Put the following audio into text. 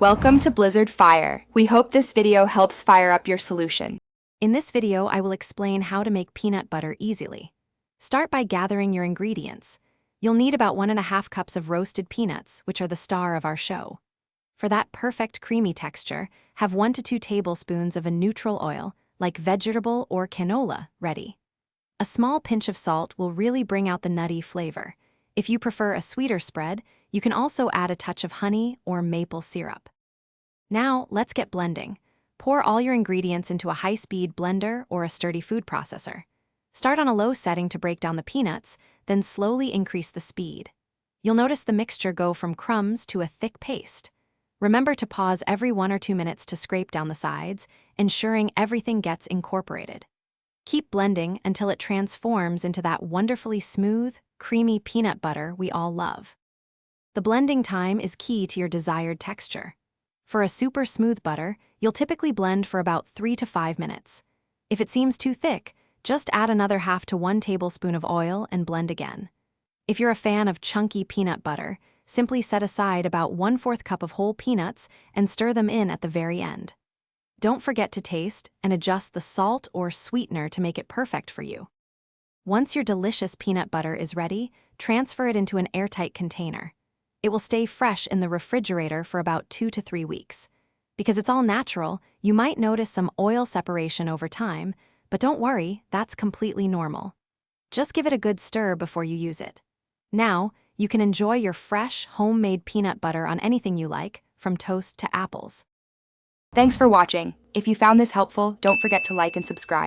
Welcome to Blizzard Fire. We hope this video helps fire up your solution. In this video, I will explain how to make peanut butter easily. Start by gathering your ingredients. You'll need about 1.5 cups of roasted peanuts, which are the star of our show. For that perfect creamy texture, have 1 to 2 tablespoons of a neutral oil, like vegetable or canola, ready. A small pinch of salt will really bring out the nutty flavor. If you prefer a sweeter spread, you can also add a touch of honey or maple syrup. Now, let's get blending. Pour all your ingredients into a high-speed blender or a sturdy food processor. Start on a low setting to break down the peanuts, then slowly increase the speed. You'll notice the mixture go from crumbs to a thick paste. Remember to pause every 1 or 2 minutes to scrape down the sides, ensuring everything gets incorporated. Keep blending until it transforms into that wonderfully smooth, creamy peanut butter we all love. The blending time is key to your desired texture. For a super smooth butter, you'll typically blend for about 3 to 5 minutes. If it seems too thick, just add another 1/2 to 1 tablespoon of oil and blend again. If you're a fan of chunky peanut butter, simply set aside about 1/4 cup of whole peanuts and stir them in at the very end. Don't forget to taste and adjust the salt or sweetener to make it perfect for you. Once your delicious peanut butter is ready, transfer it into an airtight container. It will stay fresh in the refrigerator for about 2 to 3 weeks. Because it's all natural, you might notice some oil separation over time, but don't worry, that's completely normal. Just give it a good stir before you use it. Now, you can enjoy your fresh, homemade peanut butter on anything you like, from toast to apples. Thanks for watching. If you found this helpful, don't forget to like and subscribe.